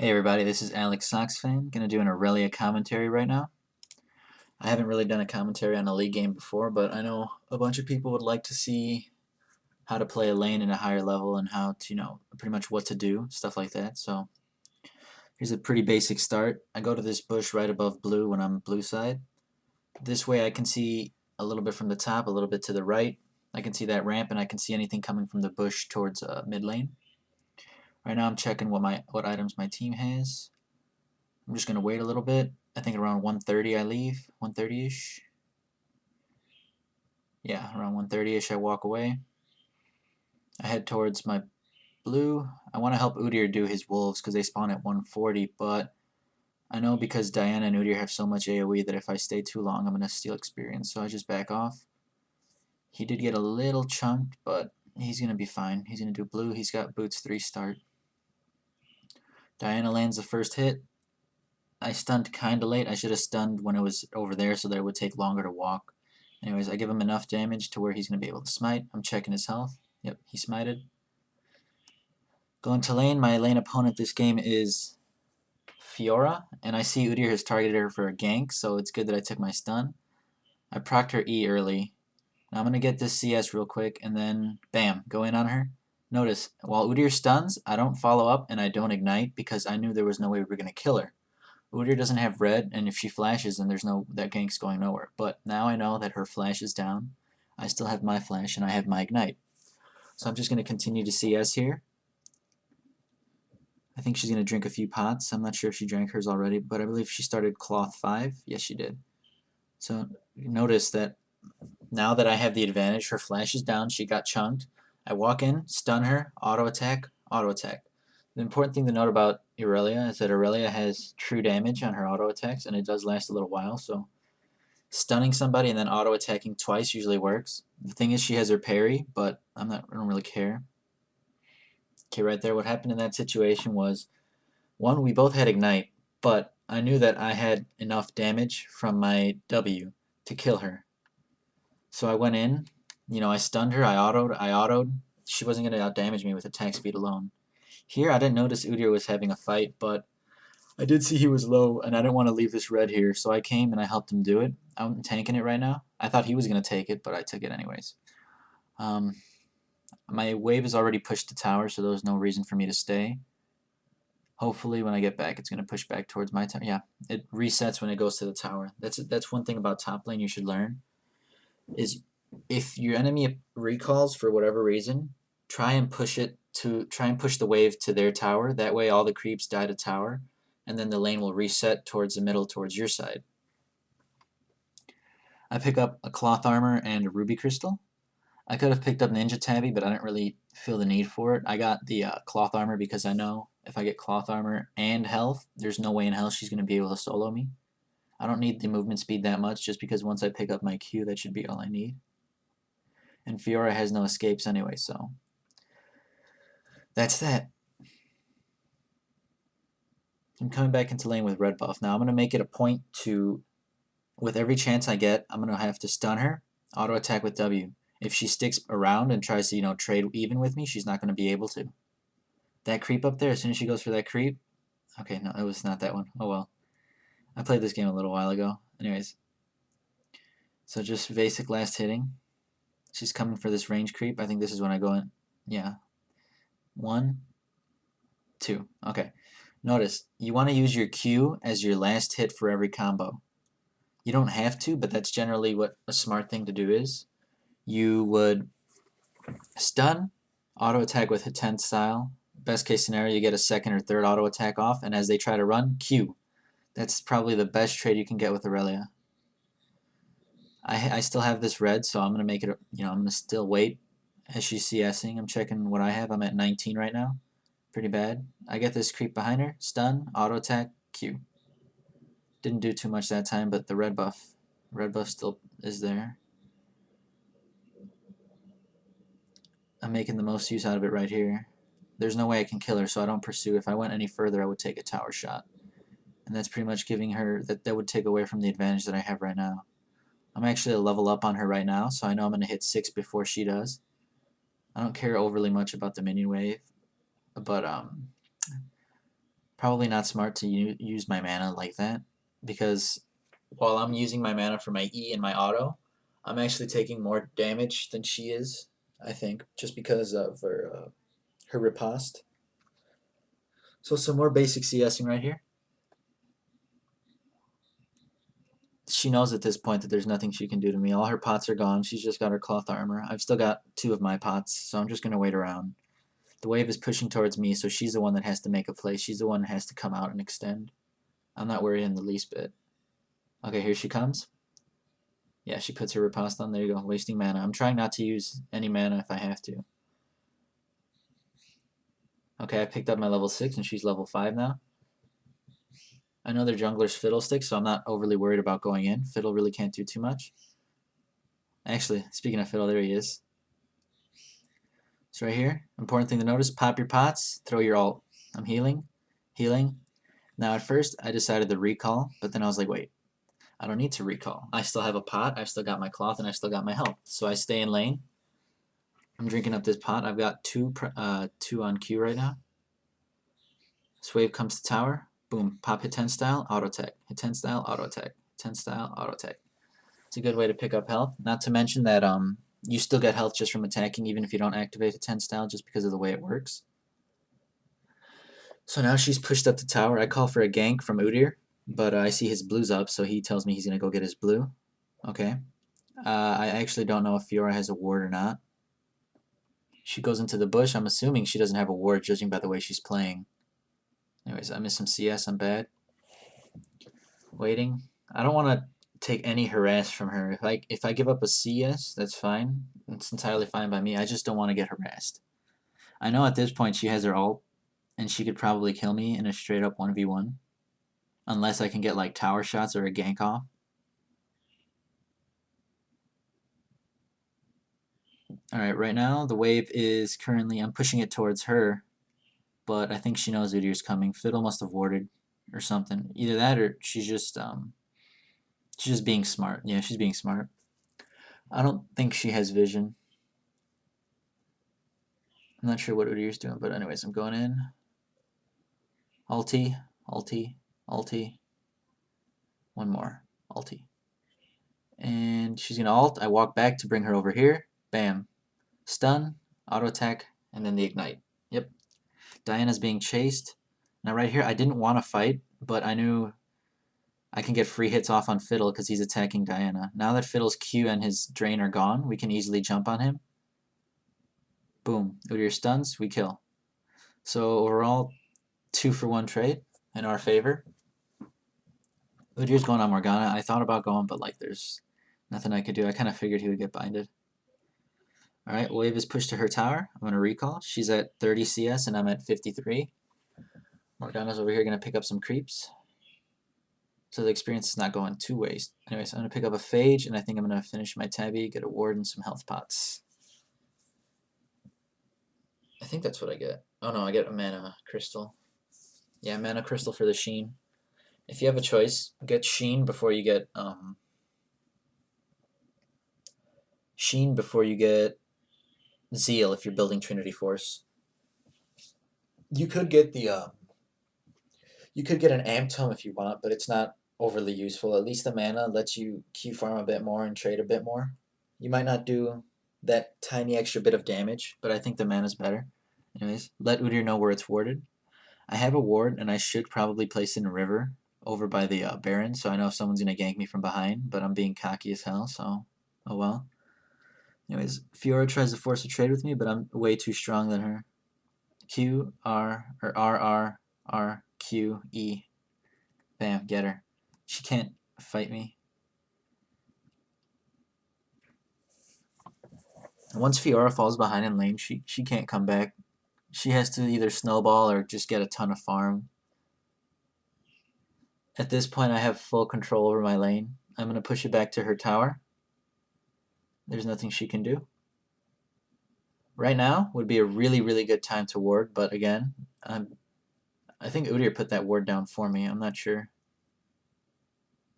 Hey everybody, this is Alex Sox-Fan. Gonna do an Irelia commentary right now. I haven't really done a commentary on a league game before, but I know a bunch of people would like to see how to play a lane in a higher level and how to, pretty much what to do, stuff like that. So here's a pretty basic start. I go to this bush right above blue when I'm blue side. This way I can see a little bit from the top, a little bit to the right. I can see that ramp and I can see anything coming from the bush towards mid lane. Right now I'm checking what items my team has. I'm just going to wait a little bit. I think around 1:30 I leave, 1:30ish. Yeah, around 1:30ish I walk away. I head towards my blue. I want to help Udyr do his wolves because they spawn at 140, but I know because Diana and Udyr have so much AoE that if I stay too long I'm going to steal experience, so I just back off. He did get a little chunked, but he's going to be fine. He's going to do blue. He's got boots 3 start. Diana lands the first hit. I stunned kinda late. I should have stunned when it was over there so that it would take longer to walk. Anyways, I give him enough damage to where he's going to be able to smite. I'm checking his health. Yep, he smited. Going to lane. My lane opponent this game is Fiora, and I see Udyr has targeted her for a gank, so it's good that I took my stun. I procced her E early. Now I'm going to get this CS real quick, and then bam, go in on her. Notice, while Udyr stuns, I don't follow up and I don't ignite because I knew there was no way we were going to kill her. Udyr doesn't have red, and if she flashes, then that gank's going nowhere. But now I know that her flash is down. I still have my flash, and I have my ignite. So I'm just going to continue to CS here. I think she's going to drink a few pots. I'm not sure if she drank hers already, but I believe she started cloth 5. Yes, she did. So notice that now that I have the advantage, her flash is down. She got chunked. I walk in, stun her, auto attack, auto attack. The important thing to note about Irelia is that Irelia has true damage on her auto attacks, and it does last a little while, so stunning somebody and then auto attacking twice usually works. The thing is she has her parry, but I don't really care. Okay, right there, what happened in that situation was, one, we both had ignite, but I knew that I had enough damage from my W to kill her. So I went in, I stunned her, I autoed. She wasn't going to outdamage me with attack speed alone. Here, I didn't notice Udyr was having a fight, but I did see he was low, and I didn't want to leave this red here, so I came and I helped him do it. I'm tanking it right now. I thought he was going to take it, but I took it anyways. My wave is already pushed to tower, so there was no reason for me to stay. Hopefully, when I get back, it's going to push back towards my tower. Yeah, it resets when it goes to the tower. That's one thing about top lane you should learn, is if your enemy recalls for whatever reason, try and push the wave to their tower. That way all the creeps die to tower, and then the lane will reset towards the middle towards your side. I pick up a cloth armor and a ruby crystal. I could have picked up ninja tabby, but I didn't really feel the need for it. I got the cloth armor because I know if I get cloth armor and health, there's no way in hell she's going to be able to solo me. I don't need the movement speed that much, just because once I pick up my Q, that should be all I need. And Fiora has no escapes anyway, so that's that. I'm coming back into lane with red buff. Now I'm going to make it a point to, with every chance I get, I'm going to have to stun her, auto attack with W. If she sticks around and tries to, trade even with me, she's not going to be able to. That creep up there, as soon as she goes for that creep, okay, no, it was not that one. Oh well. I played this game a little while ago. Anyways. So just basic last hitting. She's coming for this range creep. I think this is when I go in. Yeah. 1, 2. Okay. Notice, you want to use your Q as your last hit for every combo. You don't have to, but that's generally what a smart thing to do is. You would stun, auto attack with a 10 style. Best case scenario, you get a second or third auto attack off, and as they try to run, Q. That's probably the best trade you can get with Irelia. I still have this red, so I'm going to make it, I'm going to still wait as she's CSing. I'm checking what I have. I'm at 19 right now. Pretty bad. I get this creep behind her, stun, auto attack, Q. Didn't do too much that time, but the red buff still is there. I'm making the most use out of it right here. There's no way I can kill her, so I don't pursue. If I went any further, I would take a tower shot. And that's pretty much giving her, that would take away from the advantage that I have right now. I'm actually a level up on her right now, so I know I'm going to hit 6 before she does. I don't care overly much about the minion wave, but Probably not smart to use my mana like that, because while I'm using my mana for my E and my auto, I'm actually taking more damage than she is, I think, just because of her riposte. So some more basic CSing right here. She knows at this point that there's nothing she can do to me. All her pots are gone. She's just got her cloth armor. I've still got 2 of my pots, so I'm just going to wait around. The wave is pushing towards me, so she's the one that has to make a play. She's the one that has to come out and extend. I'm not worried in the least bit. Okay, here she comes. Yeah, she puts her riposte on. There you go, wasting mana. I'm trying not to use any mana if I have to. Okay, I picked up my level 6, and she's level 5 now. I know their jungler's Fiddlestick, so I'm not overly worried about going in. Fiddle really can't do too much. Actually, speaking of Fiddle, there he is. So right here, important thing to notice, pop your pots, throw your ult. I'm healing, healing. Now at first, I decided to recall, but then I was like, wait, I don't need to recall. I still have a pot, I've still got my cloth, and I still got my health. So I stay in lane. I'm drinking up this pot. I've got two on Q right now. This wave comes to tower. Boom. Pop hit 10 style, auto tech. Hit 10 style, auto tech. 10 style, auto tech. It's a good way to pick up health. Not to mention that you still get health just from attacking, even if you don't activate a 10 style, just because of the way it works. So now she's pushed up the tower. I call for a gank from Udyr, but I see his blue's up, so he tells me he's going to go get his blue. Okay. I actually don't know if Fiora has a ward or not. She goes into the bush. I'm assuming she doesn't have a ward, judging by the way she's playing. Anyways, I missed some CS. I'm bad. Waiting. I don't want to take any harass from her. If I give up a CS, that's fine. It's entirely fine by me. I just don't want to get harassed. I know at this point she has her ult, and she could probably kill me in a straight up 1v1. Unless I can get like tower shots or a gank off. Alright, right now the wave is currently, I'm pushing it towards her, but I think she knows Udyr's coming. Fiddle must have warded or something. Either that or she's just being smart. Yeah, she's being smart. I don't think she has vision. I'm not sure what Udyr's doing, but anyways, I'm going in. Ulti, ulti, ulti. One more. Ulti. And she's gonna ult. I walk back to bring her over here. Bam. Stun, auto attack, and then the ignite. Yep. Diana's being chased. Now right here, I didn't want to fight, but I knew I can get free hits off on Fiddle because he's attacking Diana. Now that Fiddle's Q and his Drain are gone, we can easily jump on him. Boom. Udyr stuns, we kill. So overall, 2-for-1 trade in our favor. Udyr's going on Morgana. I thought about going, but like there's nothing I could do. I kind of figured he would get binded. Alright, wave is pushed to her tower. I'm going to recall. She's at 30 CS and I'm at 53. Morgana's over here going to pick up some creeps. So the experience is not going to waste. Anyways, I'm going to pick up a Phage, and I think I'm going to finish my Tabby, get a ward, and some health pots. I think that's what I get. Oh no, I get a mana crystal. Yeah, mana crystal for the Sheen. If you have a choice, get Sheen before you get Zeal if you're building Trinity Force. You could get the you could get an Amp Tome if you want, but it's not overly useful. At least the mana lets you Q farm a bit more and trade a bit more. You might not do that tiny extra bit of damage, but I think the mana's better. Anyways, let Udyr know where it's warded. I have a ward, and I should probably place it in a river over by the Baron, so I know if someone's going to gank me from behind, but I'm being cocky as hell, so oh well. Anyways, Fiora tries to force a trade with me, but I'm way too strong than her. Q, R, or R, R, R, Q, E. Bam, get her. She can't fight me. Once Fiora falls behind in lane, she can't come back. She has to either snowball or just get a ton of farm. At this point, I have full control over my lane. I'm going to push it back to her tower. There's nothing she can do. Right now would be a really, really good time to ward, but again, I think Udyr put that ward down for me. I'm not sure.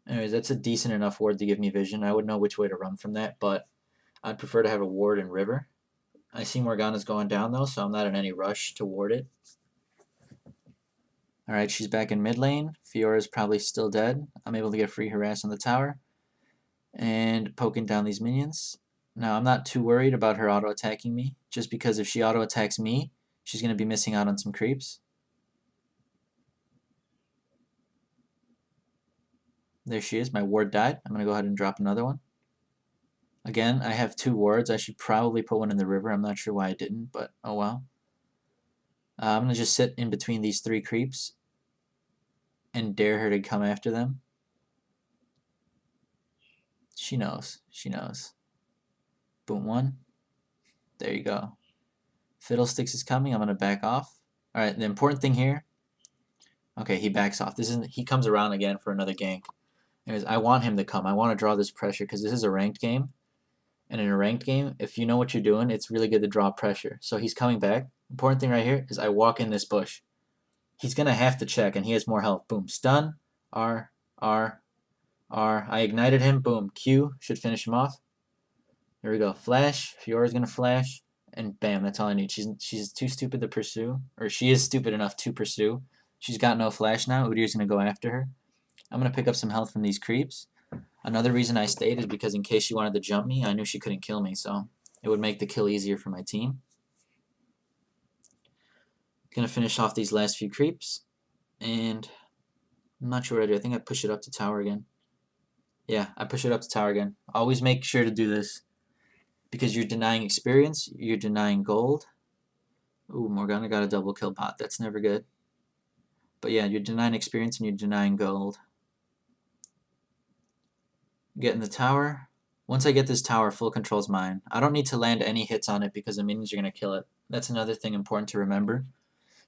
Anyways, that's a decent enough ward to give me vision. I would know which way to run from that, but I'd prefer to have a ward in river. I see Morgana's going down though, so I'm not in any rush to ward it. Alright, she's back in mid lane. Fiora's probably still dead. I'm able to get free harass on the tower. And poking down these minions. Now, I'm not too worried about her auto-attacking me, just because if she auto-attacks me, she's going to be missing out on some creeps. There she is. My ward died. I'm going to go ahead and drop another one. Again, I have 2 wards. I should probably put one in the river. I'm not sure why I didn't, but oh well. I'm going to just sit in between these 3 creeps and dare her to come after them. She knows. She knows. Boom, 1. There you go. Fiddlesticks is coming. I'm going to back off. Alright, the important thing here. Okay, he backs off. He comes around again for another gank. Anyways, I want him to come. I want to draw this pressure because this is a ranked game. And in a ranked game, if you know what you're doing, it's really good to draw pressure. So he's coming back. Important thing right here is I walk in this bush. He's going to have to check, and he has more health. Boom. Stun. R. R. R. I ignited him. Boom. Q. Should finish him off. There we go. Flash. Fiora's going to flash. And bam, that's all I need. She's too stupid to pursue. Or she is stupid enough to pursue. She's got no flash now. Udyr's going to go after her. I'm going to pick up some health from these creeps. Another reason I stayed is because in case she wanted to jump me, I knew she couldn't kill me, so it would make the kill easier for my team. Gonna finish off these last few creeps, and I'm not sure what I do. I think I push it up to tower again. Yeah, I push it up to tower again. Always make sure to do this, because you're denying experience, you're denying gold. Ooh, Morgana got a double kill pot. That's never good. But yeah, you're denying experience and you're denying gold. Get in the tower. Once I get this tower, full control's mine. I don't need to land any hits on it because the minions are going to kill it. That's another thing important to remember.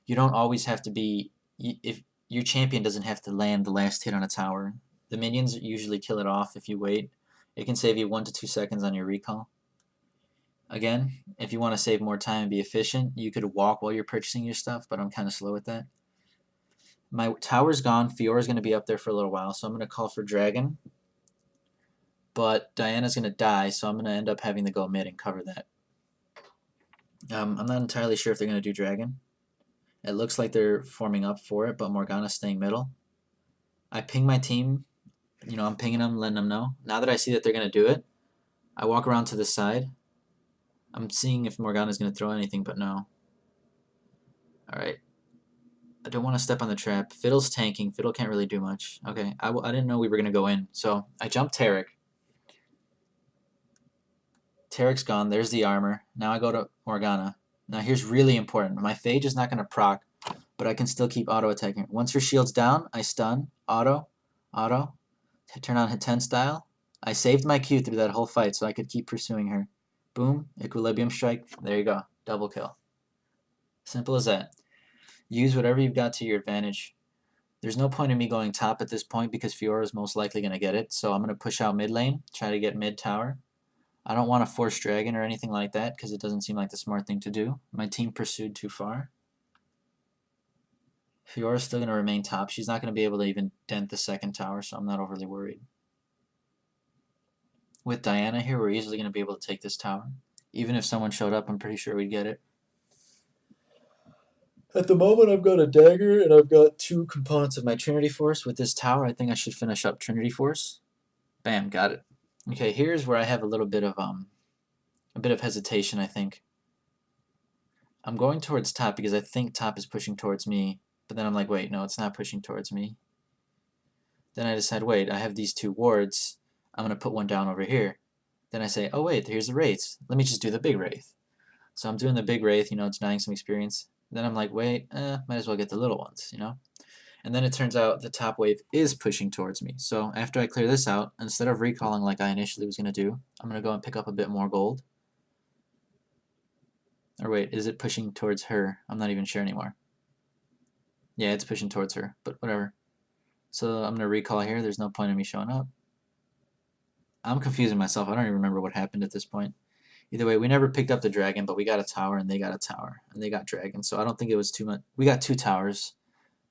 You don't always have to be... If your champion doesn't have to land the last hit on a tower. The minions usually kill it off if you wait. It can save you 1 to 2 seconds on your recall. Again, if you want to save more time and be efficient, you could walk while you're purchasing your stuff, but I'm kind of slow with that. My tower's gone. Fiora's going to be up there for a little while, so I'm going to call for Dragon. But Diana's going to die, so I'm going to end up having to go mid and cover that. I'm not entirely sure if they're going to do Dragon. It looks like they're forming up for it, but Morgana's staying middle. I ping my team. You know, I'm pinging them, letting them know. Now that I see that they're going to do it, I walk around to the side. I'm seeing if Morgana's going to throw anything, but no. Alright. I don't want to step on the trap. Fiddle's tanking. Fiddle can't really do much. Okay, I didn't know we were going to go in, so I jumped Taric. Taric's gone. There's the armor. Now I go to Morgana. Now here's really important. My Phage is not going to proc, but I can still keep auto-attacking. Once her shield's down, I stun. Auto. Turn on hit 10 style. I saved my Q through that whole fight so I could keep pursuing her. Boom. Equilibrium strike. There you go. Double kill. Simple as that. Use whatever you've got to your advantage. There's no point in me going top at this point because Fiora is most likely going to get it, so I'm going to push out mid lane, try to get mid tower. I don't want to force Dragon or anything like that because it doesn't seem like the smart thing to do. My team pursued too far. Fiora's still going to remain top. She's not going to be able to even dent the second tower, so I'm not overly worried. With Diana here, we're easily going to be able to take this tower. Even if someone showed up, I'm pretty sure we'd get it. At the moment, I've got a dagger, and I've got 2 components of my Trinity Force. With this tower, I think I should finish up Trinity Force. Bam, got it. Okay, here's where I have a little bit of hesitation, I think. I'm going towards top because I think top is pushing towards me, but then I'm like, wait, no, it's not pushing towards me. Then I decide, wait, I have these 2 wards. I'm going to put one down over here. Then I say, oh, wait, here's the Wraith. Let me just do the big Wraith. So I'm doing the big Wraith, you know, denying some experience. Then I'm like, wait, might as well get the little ones, you know? And then it turns out the top wave is pushing towards me. So after I clear this out, instead of recalling like I initially was going to do, I'm going to go and pick up a bit more gold. Or wait, is it pushing towards her? I'm not even sure anymore. Yeah, it's pushing towards her, but whatever. So I'm going to recall here. There's no point in me showing up. I'm confusing myself. I don't even remember what happened at this point. Either way, we never picked up the dragon, but we got a tower, and they got a tower, and they got dragon. So I don't think it was too much. We got 2 towers,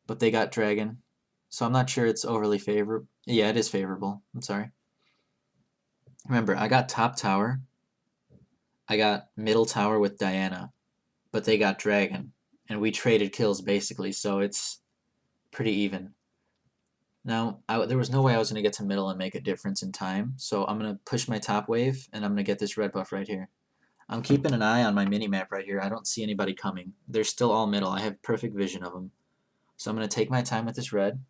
but they got dragon. So I'm not sure it's overly favorable. Yeah, it is favorable. I'm sorry. Remember, I got top tower. I got middle tower with Diana, but they got dragon, and we traded kills basically. So it's pretty even. Now, there was no way I was going to get to middle and make a difference in time, so I'm going to push my top wave, and I'm going to get this red buff right here. I'm keeping an eye on my mini-map right here. I don't see anybody coming. They're still all middle. I have perfect vision of them. So I'm going to take my time with this red.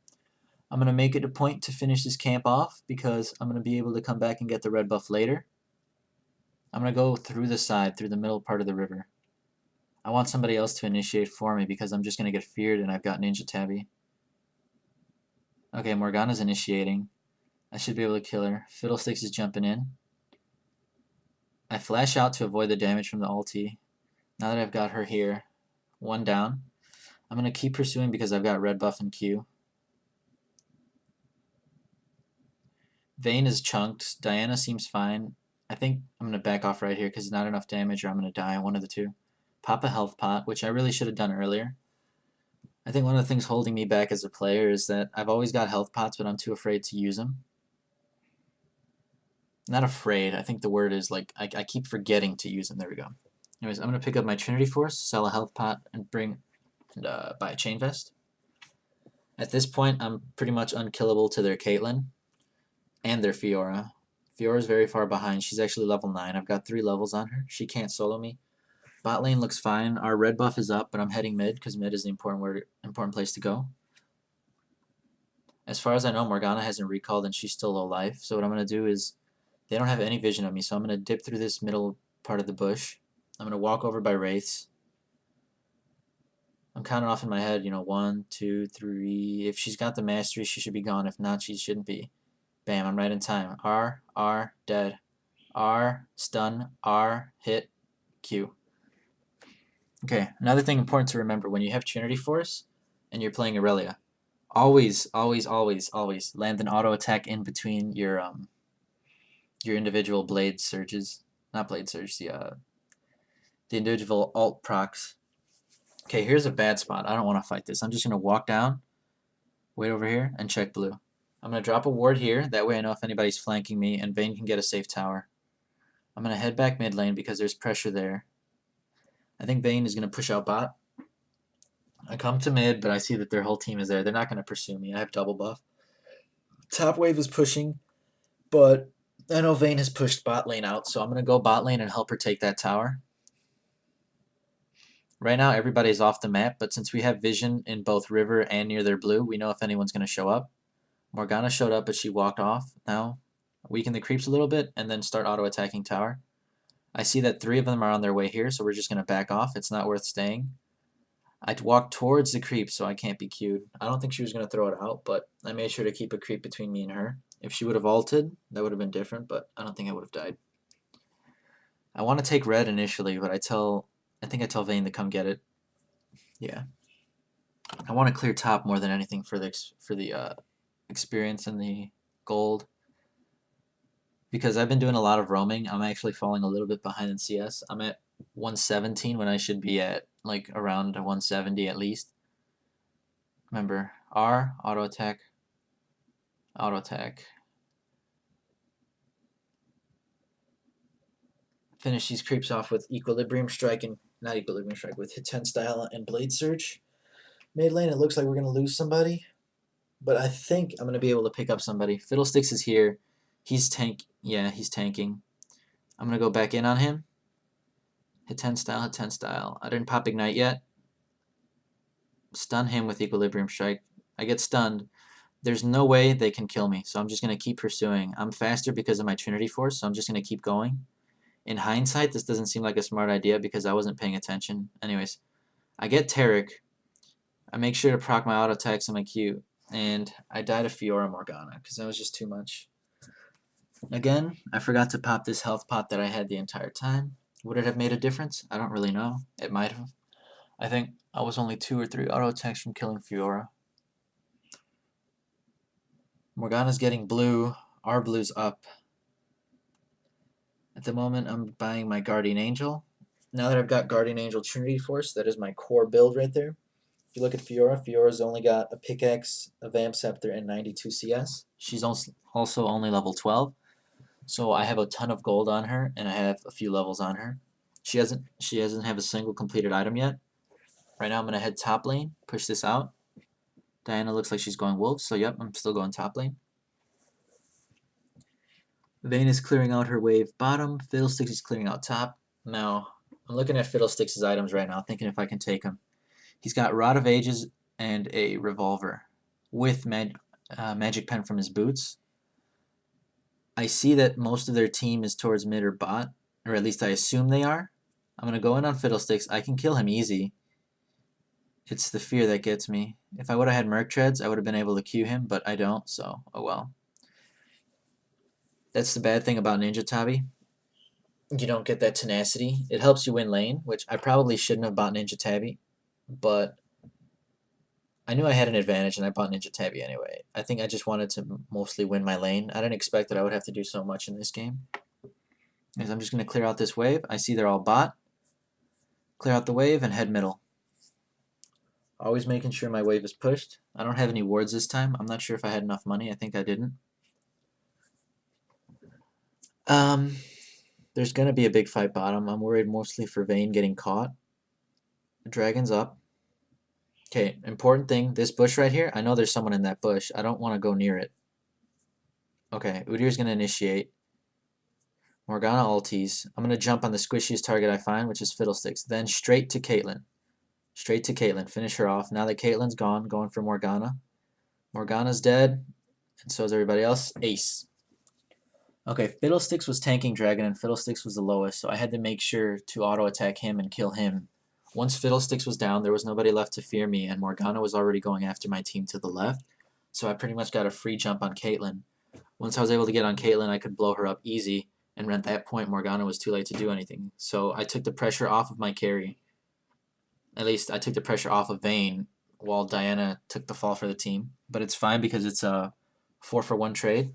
I'm going to make it a point to finish this camp off because I'm going to be able to come back and get the red buff later. I'm going to go through the side, through the middle part of the river. I want somebody else to initiate for me because I'm just going to get feared and I've got Ninja Tabby. Okay, Morgana's initiating. I should be able to kill her. Fiddlesticks is jumping in. I flash out to avoid the damage from the ulti. Now that I've got her here, one down. I'm going to keep pursuing because I've got red buff and Q. Vayne is chunked. Diana seems fine. I think I'm going to back off right here because not enough damage or I'm going to die, one of the two. Pop a health pot, which I really should have done earlier. I think one of the things holding me back as a player is that I've always got health pots, but I'm too afraid to use them. Not afraid, I think the word is like, I keep forgetting to use them. There we go. Anyways, I'm going to pick up my Trinity Force, sell a health pot, and buy a Chain Vest. At this point, I'm pretty much unkillable to their Caitlyn and their Fiora. Fiora's very far behind. She's actually level 9. I've got 3 levels on her. She can't solo me. Bot lane looks fine. Our red buff is up, but I'm heading mid because mid is the important place to go. As far as I know, Morgana hasn't recalled and she's still low life. So what I'm going to do is, they don't have any vision of me, so I'm going to dip through this middle part of the bush. I'm going to walk over by Wraiths. I'm counting off in my head, 1, 2, 3. If she's got the mastery, she should be gone. If not, she shouldn't be. Bam, I'm right in time. R, dead. R, stun, R, hit, Q. Okay, another thing important to remember, when you have Trinity Force and you're playing Irelia, always land an auto attack in between your individual blade surges. Not blade surge, the individual alt procs. Okay, here's a bad spot. I don't want to fight this. I'm just going to walk down, wait over here, and check blue. I'm going to drop a ward here. That way I know if anybody's flanking me, and Vayne can get a safe tower. I'm going to head back mid lane because there's pressure there. I think Vayne is going to push out bot. I come to mid, but I see that their whole team is there. They're not going to pursue me. I have double buff. Top wave is pushing, but I know Vayne has pushed bot lane out, so I'm going to go bot lane and help her take that tower. Right now, everybody's off the map, but since we have vision in both river and near their blue, we know if anyone's going to show up. Morgana showed up, but she walked off. Now, weaken the creeps a little bit, and then start auto-attacking tower. I see that 3 of them are on their way here, so we're just going to back off. It's not worth staying. I'd walk towards the creep, so I can't be queued. I don't think she was going to throw it out, but I made sure to keep a creep between me and her. If she would have ulted, that would have been different, but I don't think I would have died. I want to take red initially, but I think I tell Vayne to come get it. Yeah. I want to clear top more than anything for the experience and the gold. Because I've been doing a lot of roaming, I'm actually falling a little bit behind in CS. I'm at 117 when I should be at like around 170 at least. Remember, R, auto attack, auto attack. Finish these creeps off with Equilibrium Strike and not Equilibrium Strike, with Hit 10 Style and Blade Surge. Mid lane, it looks like we're going to lose somebody, but I think I'm going to be able to pick up somebody. Fiddlesticks is here. He's he's tanking. I'm going to go back in on him. Hit 10 Style, Hit 10 Style. I didn't pop Ignite yet. Stun him with Equilibrium Strike. I get stunned. There's no way they can kill me, so I'm just going to keep pursuing. I'm faster because of my Trinity Force, so I'm just going to keep going. In hindsight, this doesn't seem like a smart idea because I wasn't paying attention. Anyways, I get Taric. I make sure to proc my auto attacks and my Q, and I die to Fiora Morgana because that was just too much. Again, I forgot to pop this health pot that I had the entire time. Would it have made a difference? I don't really know. It might have. I think I was only 2 or 3 auto attacks from killing Fiora. Morgana's getting blue. Our blue's up. At the moment, I'm buying my Guardian Angel. Now that I've got Guardian Angel Trinity Force, that is my core build right there. If you look at Fiora, Fiora's only got a pickaxe, a Vamp Scepter, and 92 CS. She's also only level 12. So I have a ton of gold on her, and I have a few levels on her. She doesn't have a single completed item yet. Right now I'm going to head top lane, push this out. Diana looks like she's going wolves, so yep, I'm still going top lane. Vayne is clearing out her wave bottom. Fiddlesticks is clearing out top. Now, I'm looking at Fiddlesticks' items right now, thinking if I can take him. He's got Rod of Ages and a revolver with magic pen from his boots. I see that most of their team is towards mid or bot, or at least I assume they are. I'm going to go in on Fiddlesticks. I can kill him easy. It's the fear that gets me. If I would have had Merc Treads, I would have been able to Q him, but I don't, so oh well. That's the bad thing about Ninja Tabi. You don't get that tenacity. It helps you win lane, which I probably shouldn't have bought Ninja Tabi, but I knew I had an advantage and I bought Ninja Tabi anyway. I think I just wanted to mostly win my lane. I didn't expect that I would have to do so much in this game. Anyways, I'm just going to clear out this wave. I see they're all bot. Clear out the wave and head middle. Always making sure my wave is pushed. I don't have any wards this time. I'm not sure if I had enough money. I think I didn't. There's going to be a big fight bottom. I'm worried mostly for Vayne getting caught. Dragon's up. Okay, important thing. This bush right here, I know there's someone in that bush. I don't want to go near it. Okay, Udyr's going to initiate. Morgana ulties. I'm going to jump on the squishiest target I find, which is Fiddlesticks. Then straight to Caitlyn. Straight to Caitlyn. Finish her off. Now that Caitlyn's gone, going for Morgana. Morgana's dead, and so is everybody else. Ace. Okay, Fiddlesticks was tanking Dragon, and Fiddlesticks was the lowest, so I had to make sure to auto-attack him and kill him. Once Fiddlesticks was down, there was nobody left to fear me, and Morgana was already going after my team to the left, so I pretty much got a free jump on Caitlyn. Once I was able to get on Caitlyn, I could blow her up easy, and at that point, Morgana was too late to do anything. So I took the pressure off of my carry. At least I took the pressure off of Vayne, while Diana took the fall for the team. But it's fine because it's a 4-for-1 trade,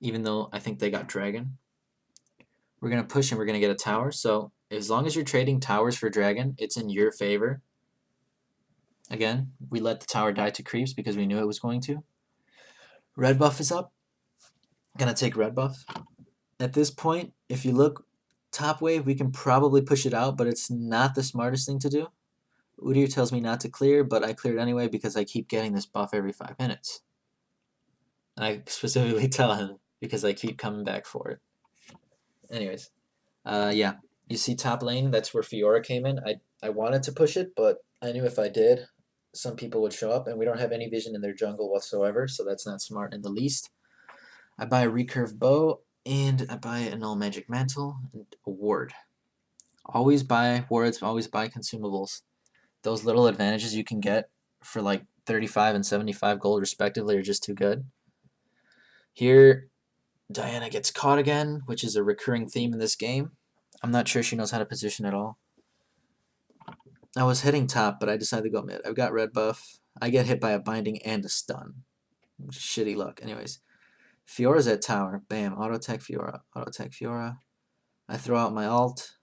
even though I think they got Dragon. We're going to push and we're going to get a tower. So as long as you're trading towers for Dragon, it's in your favor. Again, we let the tower die to creeps because we knew it was going to. Red buff is up. Gonna take red buff. At this point, if you look top wave, we can probably push it out, but it's not the smartest thing to do. Udyr tells me not to clear, but I cleared anyway because I keep getting this buff every 5 minutes. And I specifically tell him because I keep coming back for it. Anyways, yeah. You see top lane, that's where Fiora came in. I wanted to push it, but I knew if I did, some people would show up, and we don't have any vision in their jungle whatsoever, so that's not smart in the least. I buy a recurve bow, and I buy a null magic mantle, and a ward. Always buy wards, always buy consumables. Those little advantages you can get for like 35 and 75 gold respectively are just too good. Here, Diana gets caught again, which is a recurring theme in this game. I'm not sure she knows how to position at all. I was heading top, but I decided to go mid. I've got red buff. I get hit by a binding and a stun. Shitty luck. Anyways, Fiora's at tower. Bam. Auto attack Fiora. Auto attack Fiora. I throw out my ult.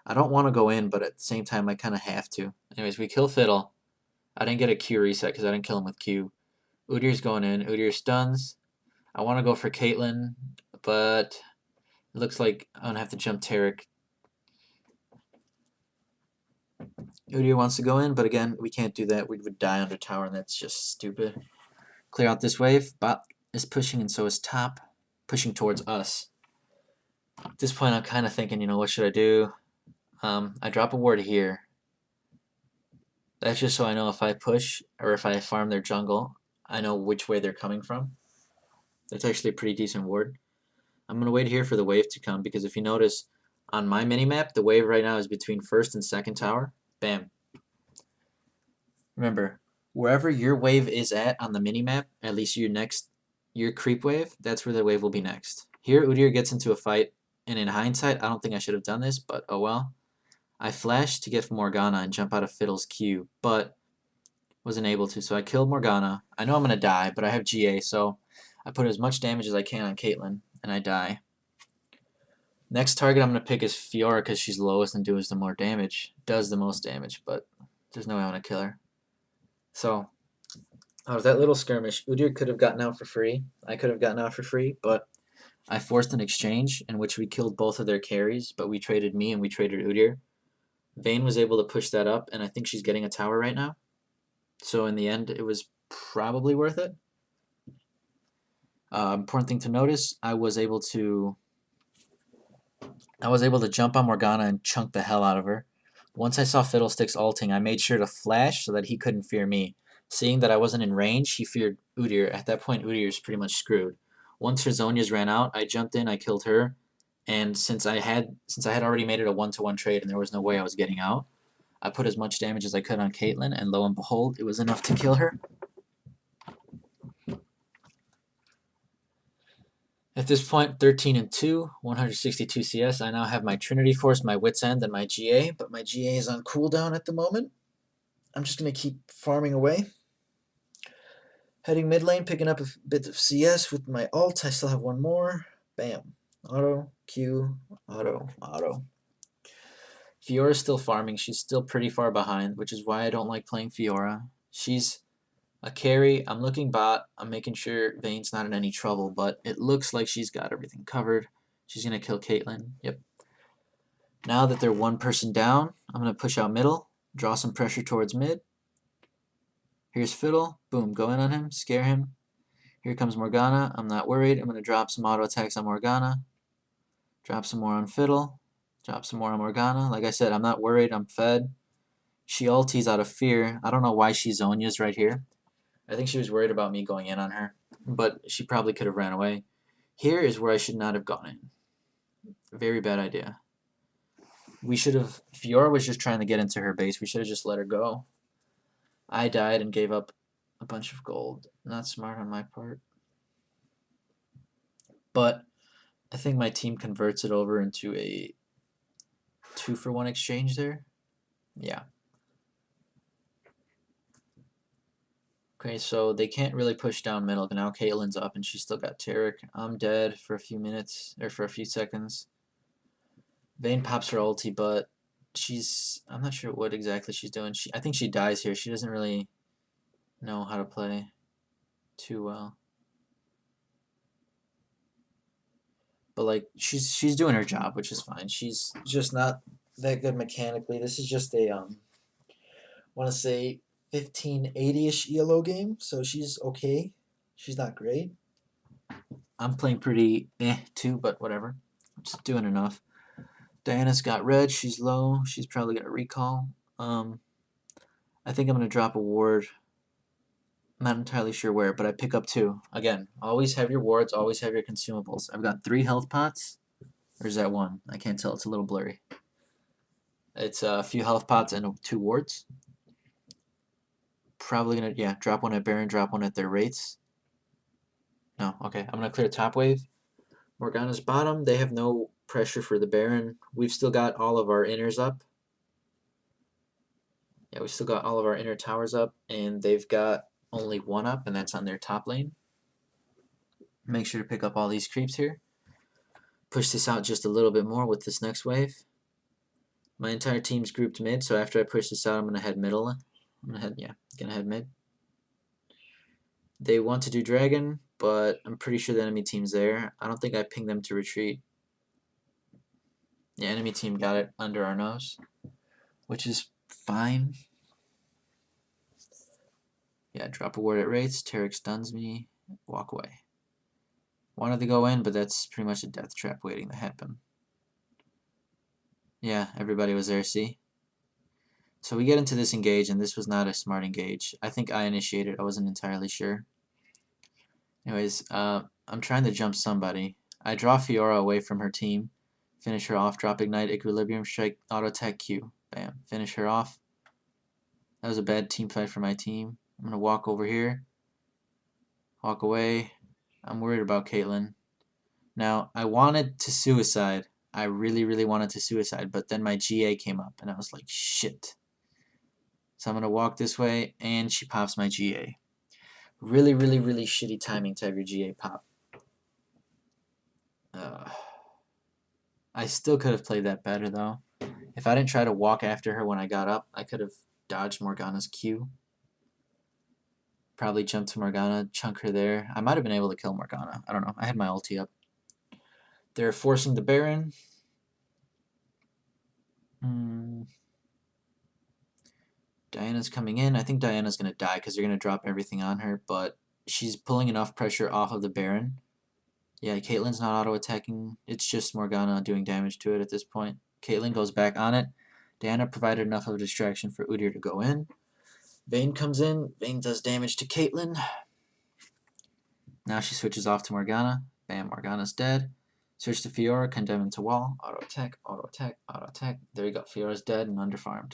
I don't want to go in, but at the same time, I kind of have to. Anyways, we kill Fiddle. I didn't get a Q reset because I didn't kill him with Q. Udyr's going in. Udyr stuns. I want to go for Caitlyn, but it looks like I'm going to have to jump Taric. Udyr wants to go in, but again, we can't do that. We would die under tower, and that's just stupid. Clear out this wave. Bot is pushing, and so is top. Pushing towards us. At this point, I'm kind of thinking, you know, what should I do? I drop a ward here. That's just so I know if I push or if I farm their jungle, I know which way they're coming from. That's actually a pretty decent ward. I'm going to wait here for the wave to come because if you notice, on my minimap, the wave right now is between first and second tower. Bam. Remember, wherever your wave is at on the minimap, at least your creep wave, that's where the wave will be next. Here, Udyr gets into a fight, and in hindsight, I don't think I should have done this, but oh well. I flashed to get Morgana and jump out of Fiddle's Q, but wasn't able to, so I killed Morgana. I know I'm going to die, but I have GA, so I put as much damage as I can on Caitlyn, and I die. Next target I'm going to pick is Fiora because she's lowest and does the most damage, but there's no way I want to kill her. So, out of that little skirmish, Udyr could have gotten out for free. I could have gotten out for free, but I forced an exchange in which we killed both of their carries, but we traded me and we traded Udyr. Vayne was able to push that up, and I think she's getting a tower right now. So in the end, it was probably worth it. Important thing to notice, I was able to jump on Morgana and chunk the hell out of her. Once I saw Fiddlesticks ulting, I made sure to flash so that he couldn't fear me. Seeing that I wasn't in range, he feared Udyr. At that point, Udyr's pretty much screwed. Once her Zhonya's ran out, I jumped in, I killed her, and since I had already made it a 1-to-1 trade and there was no way I was getting out, I put as much damage as I could on Caitlyn, and lo and behold, it was enough to kill her. At this point, 13-2, 162 CS. I now have my Trinity Force, my Wit's End, and my GA, but my GA is on cooldown at the moment. I'm just going to keep farming away. Heading mid lane, picking up a bit of CS with my ult. I still have one more. Bam. Auto, Q, auto, auto. Fiora's still farming. She's still pretty far behind, which is why I don't like playing Fiora. She's a carry. I'm looking bot. I'm making sure Vayne's not in any trouble, but it looks like she's got everything covered. She's going to kill Caitlyn. Yep. Now that they're one person down, I'm going to push out middle, draw some pressure towards mid. Here's Fiddle. Boom, go in on him, scare him. Here comes Morgana. I'm not worried. I'm going to drop some auto attacks on Morgana. Drop some more on Fiddle. Drop some more on Morgana. Like I said, I'm not worried. I'm fed. She ulties out of fear. I don't know why she Zhonya's right here. I think she was worried about me going in on her, but she probably could have ran away. Here is where I should not have gone in. Very bad idea. We should have... Fiora was just trying to get into her base. We should have just let her go. I died and gave up a bunch of gold. Not smart on my part. But I think my team converts it over into a 2-for-1 exchange there. Yeah. Okay, so they can't really push down middle. Now Caitlyn's up and she's still got Taric. I'm dead for a few minutes, or for a few seconds. Vayne pops her ulti, but I'm not sure what exactly she's doing. I think she dies here. She doesn't really know how to play too well. But like she's doing her job, which is fine. She's just not that good mechanically. This is just a want to say 1580-ish ELO game, so she's okay. She's not great. I'm playing pretty too, but whatever. I'm just doing enough. Diana's got red. She's low. She's probably gonna recall. I think I'm gonna drop a ward. I'm not entirely sure where, but I pick up 2. Again, always have your wards. Always have your consumables. I've got 3 health pots. Or is that 1? I can't tell. It's a little blurry. It's a few health pots and 2 wards. Probably gonna, yeah, drop one at Baron, drop one at their rates. No, okay. I'm gonna clear top wave. Morgana's bottom. They have no pressure for the Baron. We've still got all of our inners up. Yeah, we still got all of our inner towers up, and they've got only 1 up, and that's on their top lane. Make sure to pick up all these creeps here. Push this out just a little bit more with this next wave. My entire team's grouped mid, so after I push this out, I'm gonna head middle. I'm gonna head mid. They want to do dragon, but I'm pretty sure the enemy team's there. I don't think I pinged them to retreat. The enemy team got it under our nose, which is fine. Yeah, drop a ward at rates. Taric stuns me. Walk away. Wanted to go in, but that's pretty much a death trap waiting to happen. Yeah, everybody was there, see? So we get into this engage, and this was not a smart engage. I think I initiated. I wasn't entirely sure. Anyways, I'm trying to jump somebody. I draw Fiora away from her team. Finish her off. Drop Ignite, Equilibrium Strike, Auto Attack Q. Bam. Finish her off. That was a bad team fight for my team. I'm going to walk over here. Walk away. I'm worried about Caitlyn. Now, I wanted to suicide. I really, really wanted to suicide, but then my GA came up, and I was like, shit. So I'm going to walk this way, and she pops my GA. Really, really, really shitty timing to have your GA pop. I still could have played that better, though. If I didn't try to walk after her when I got up, I could have dodged Morgana's Q. Probably jumped to Morgana, chunk her there. I might have been able to kill Morgana. I don't know. I had my ulti up. They're forcing the Baron. Diana's coming in. I think Diana's going to die because they're going to drop everything on her, but she's pulling enough pressure off of the Baron. Yeah, Caitlyn's not auto-attacking. It's just Morgana doing damage to it at this point. Caitlyn goes back on it. Diana provided enough of a distraction for Udyr to go in. Vayne comes in. Vayne does damage to Caitlyn. Now she switches off to Morgana. Bam, Morgana's dead. Switch to Fiora, condemn him to wall. Auto-attack, auto-attack, auto-attack. There you go. Fiora's dead and underfarmed.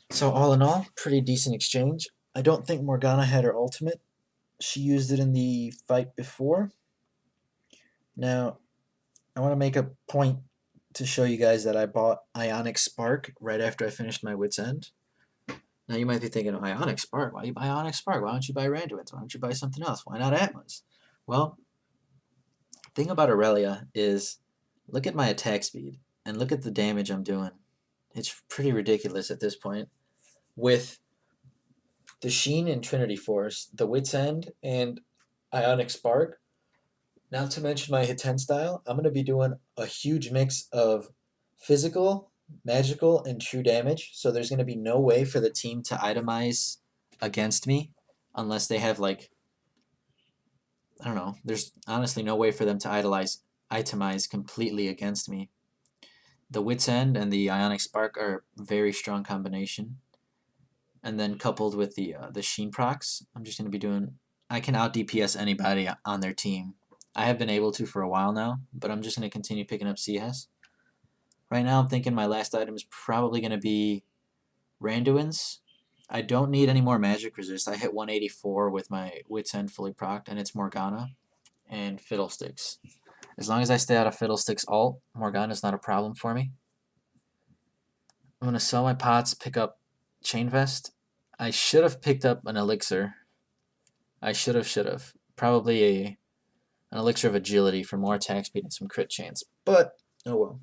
So all in all, pretty decent exchange. I don't think Morgana had her ultimate. She used it in the fight before. Now, I want to make a point to show you guys that I bought Ionic Spark right after I finished my Wit's End. Now you might be thinking, oh, Ionic Spark? Why you buy Ionic Spark? Why don't you buy Randuin's? Why don't you buy something else? Why not Atma's? Well, the thing about Irelia is, look at my attack speed and look at the damage I'm doing. It's pretty ridiculous at this point. With the Sheen and Trinity Force, the Wit's End, and Ionic Spark, not to mention my hit 10 style, I'm going to be doing a huge mix of physical, magical, and true damage. So there's going to be no way for the team to itemize against me unless they have, like, I don't know. There's honestly no way for them to itemize completely against me. The Wit's End and the Ionic Spark are a very strong combination. And then coupled with the Sheen procs, I'm just going to be doing... I can out DPS anybody on their team. I have been able to for a while now, but I'm just going to continue picking up CS. Right now I'm thinking my last item is probably going to be Randuin's. I don't need any more magic resist. I hit 184 with my Wit's End fully procced, and it's Morgana and Fiddlesticks. As long as I stay out of Fiddlesticks ult, Morgana's not a problem for me. I'm going to sell my pots, pick up Chain Vest. I should have picked up an elixir. I should have. Probably an elixir of agility for more attack speed and some crit chance. But, oh well.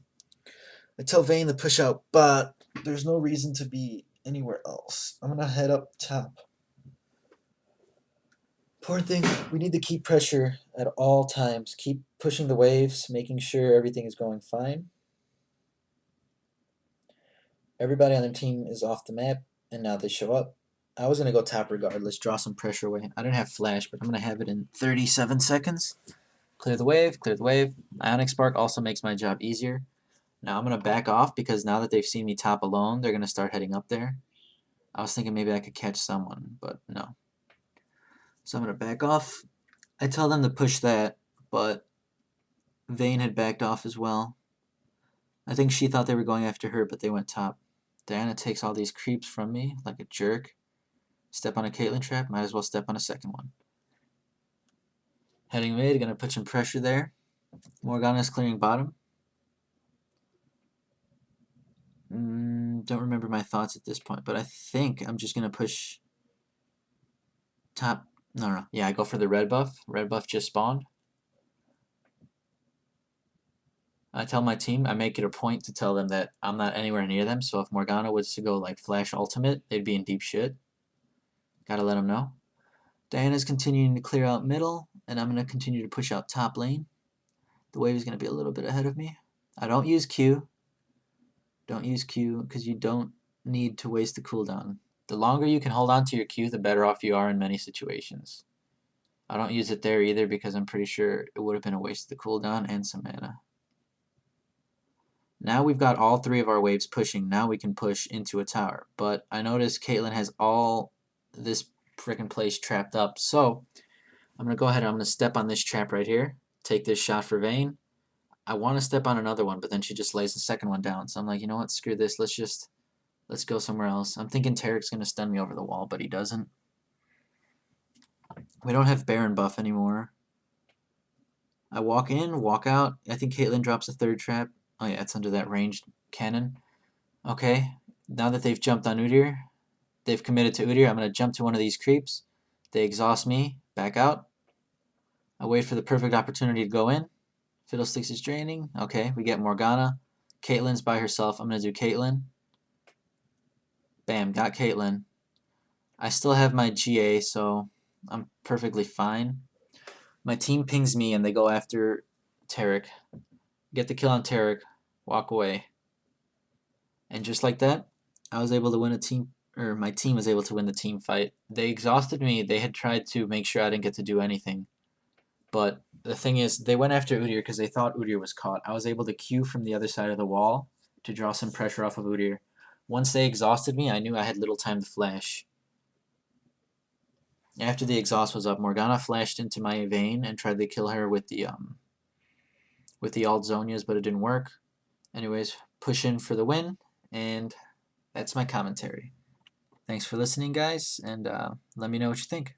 I tell Vayne to push out, but there's no reason to be anywhere else. I'm going to head up top. Important thing, we need to keep pressure at all times. Keep pushing the waves, making sure everything is going fine. Everybody on their team is off the map, and now they show up. I was going to go top regardless, draw some pressure away. I didn't have flash, but I'm going to have it in 37 seconds. Clear the wave, clear the wave. Ionic Spark also makes my job easier. Now I'm going to back off because now that they've seen me top alone, they're going to start heading up there. I was thinking maybe I could catch someone, but no. So I'm going to back off. I tell them to push that, but Vayne had backed off as well. I think she thought they were going after her, but they went top. Diana takes all these creeps from me like a jerk. Step on a Caitlyn trap, might as well step on a second one. Heading mid, gonna put some pressure there. Morgana's clearing bottom. Don't remember my thoughts at this point, but I think I'm just gonna push top. No. Yeah, I go for the red buff. Red buff just spawned. I tell my team, I make it a point to tell them that I'm not anywhere near them, so if Morgana was to go like flash ultimate, they'd be in deep shit. Gotta let them know. Diana's continuing to clear out middle, and I'm going to continue to push out top lane. The wave is going to be a little bit ahead of me. I don't use Q. Don't use Q because you don't need to waste the cooldown. The longer you can hold on to your Q, the better off you are in many situations. I don't use it there either because I'm pretty sure it would have been a waste of the cooldown and some mana. Now we've got all three of our waves pushing. Now we can push into a tower. But I notice Caitlyn has all this frickin' place trapped up. So I'm going to go ahead and I'm going to step on this trap right here. Take this shot for Vayne. I want to step on another one, but then she just lays the second one down. So I'm like, you know what? Screw this. Let's go somewhere else. I'm thinking Tarek's going to stun me over the wall, but he doesn't. We don't have Baron buff anymore. I walk in, walk out. I think Caitlyn drops a third trap. Oh yeah, it's under that ranged cannon. Okay, now that they've jumped on Udyr, they've committed to Udyr, I'm going to jump to one of these creeps. They exhaust me, back out. I wait for the perfect opportunity to go in. Fiddlesticks is draining. Okay, we get Morgana. Caitlyn's by herself. I'm going to do Caitlyn. Bam, got Caitlyn. I still have my GA, so I'm perfectly fine. My team pings me and they go after Tarek. Get the kill on Tarek. Walk away. And just like that, I was able to win a team, or my team was able to win the team fight. They exhausted me. They had tried to make sure I didn't get to do anything. But the thing is, they went after Udyr because they thought Udyr was caught. I was able to Q from the other side of the wall to draw some pressure off of Udyr. Once they exhausted me, I knew I had little time to flash. After the exhaust was up, Morgana flashed into my vein and tried to kill her with the alt Zonias, but it didn't work. Anyways, push in for the win, and that's my commentary. Thanks for listening, guys, and let me know what you think.